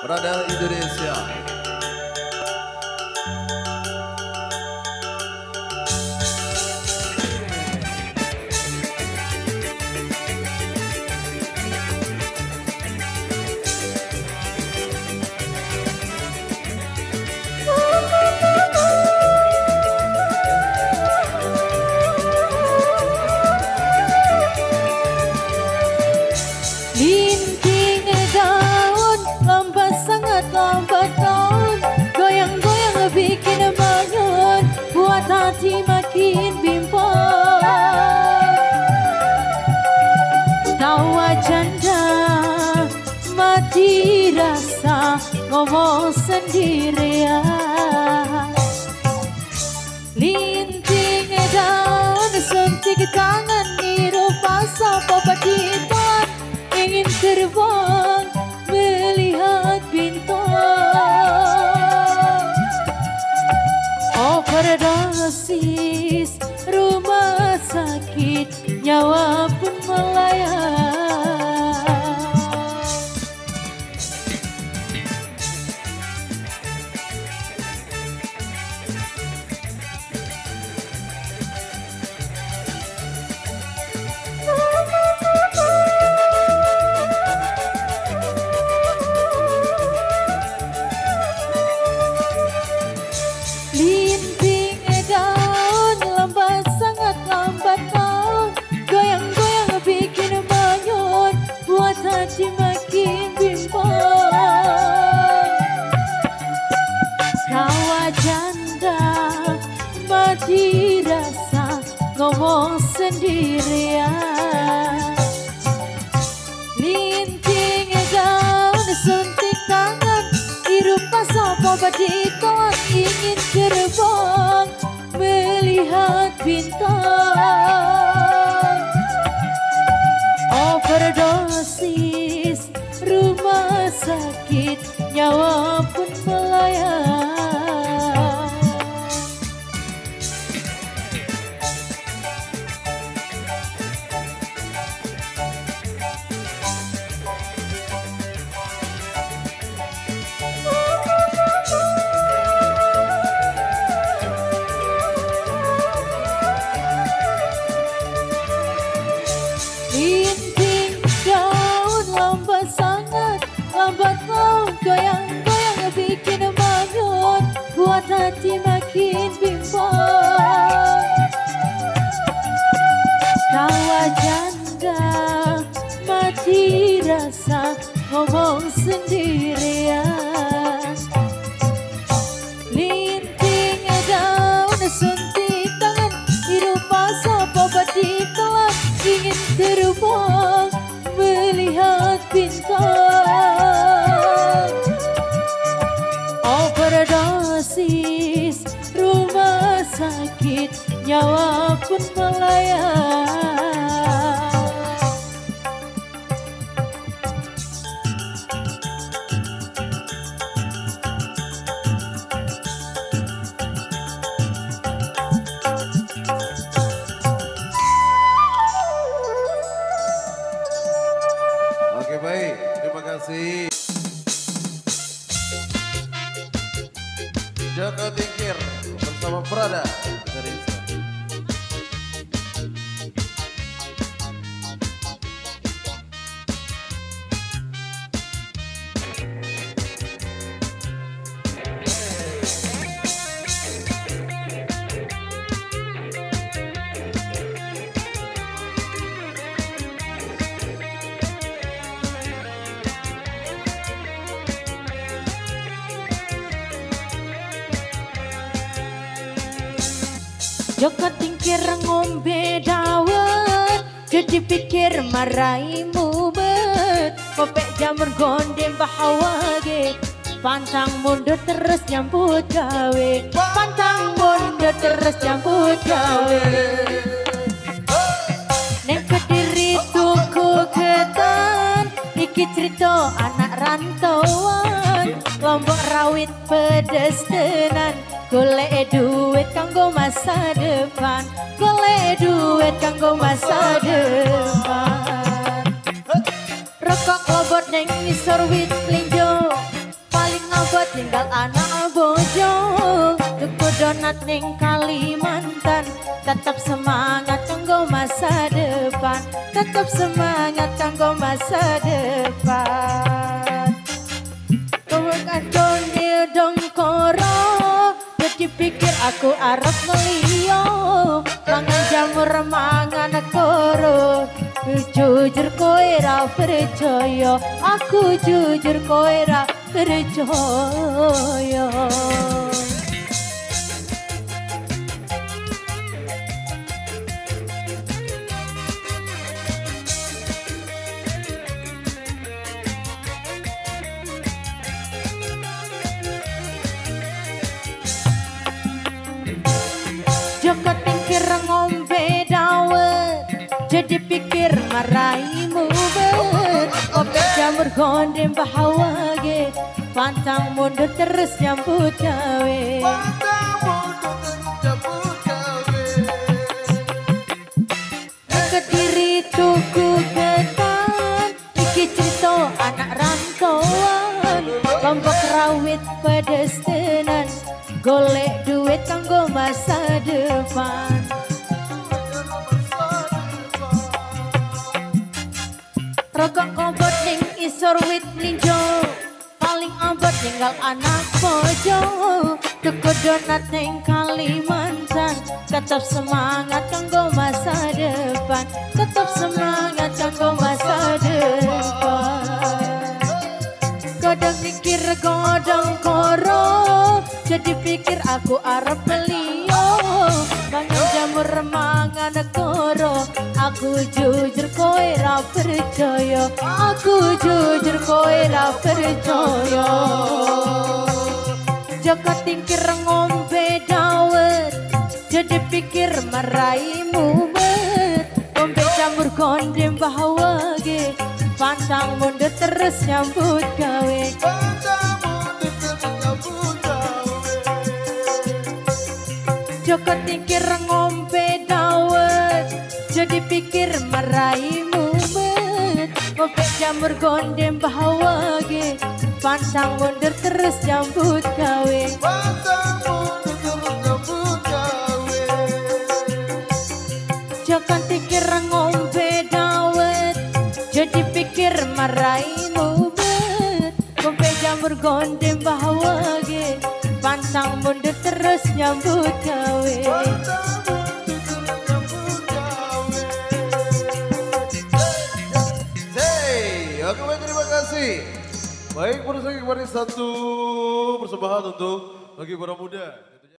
Berada Indonesia. Linting daun, lambat sangat lambat daun, goyang-goyang bikin bangun, buat hati makin bimbang. Tawa janda, mati rasa, ngomong sendirian. Linting daun, suntik tangan, hirup asap obat hitam, ingin terbang melihat bintang. Overdosis rumah sakit, nyawa pun melayang. Linting daun, lambat sangat lambat daun, goyang-goyang bikin bangun, buat hati makin bimbang. Tawa janda, mati rasa, ngomong sendirian. Linting daun, suntik tangan, hirup asap obat hitam, ingin terbang melihat bintang. Overdosis rumah sakit, nyawa pun melayang. Linting daun, lambat sangat lambat daun, goyang-goyang bikin bangun, buat hati makin bimbang. Tawa janda, mati rasa, ngomong sendirian. Linting daun, suntik tangan, hirup asap obat ditelan, ingin terbang melihat bintang. Overdosis rumah sakit, nyawa pun melayang. Oke baik, terima kasih. Joko Tingkir bersama Prada Indonesia. Joko Tingkir ngombe dawet, jadi pikir maraimu bet. Kopek jamur gonde bahawage, pantang mundur terus nyambut gawe. Pantang mundur terus nyambut gawe. Neng Kediri tuku ketan, iki cerita anak rantauan. Lombok rawit pedes tenan, golek duit kanggo masa depan, golek duit kanggo masa depan. Rokok lobot neng ngisor wit plinjo, tinggal anak bojo tuku donat ning Kalimantan. Tetap semangat kanggo masa depan, tetap semangat kanggo masa depan. Kewekadone dongkoro, jadi pikir aku arep ngeliyo. Mangan jamur mangan koro, jujur kowe ra percaya. Aku jujur kowe ra percaya. Joko tingkir ngombe dawet, jadi pikir maraimu bet. Kopi jamur gonde bahawage, pantang mundur terus nyambut gawe. Kediri tuku ketan, iki cerita anak rantauan. Lombok rawit pedes tenan, golek duit kanggo masa depan. Rokok kobot ning isor wit linjo, paling abot tinggal anak bojo. Tuku donat ning Kalimantan, tetap semangat kanggo masa depan, tetap semangat kanggo masa depan. Godong mikir godong koro, jadi pikir aku arep beliyo. Mangan jamur mangan koro, aku jujur kowe ra percaya. Aku jujur kowe ra percaya. Joko tingkir ngombe dawet, jadi pikir maraimu bet. Ngombe jamur gonde bahawage, pantang mundur terus nyambut gawe. Joko tingkir ngombe dawet, jadi pikir maraimu bet. Ngombe jamur gonde bahawage, pantang mundur terus nyambut gawe. Joko tingkir ngombe dawet, jadi pikir maraimu bet. Ngombe jamur gonde bahawage, pantang mundur terus nyambut gawe. Oke, baik, terima kasih. Baik, pemirsa, kemarin satu persembahan untuk bagi para muda.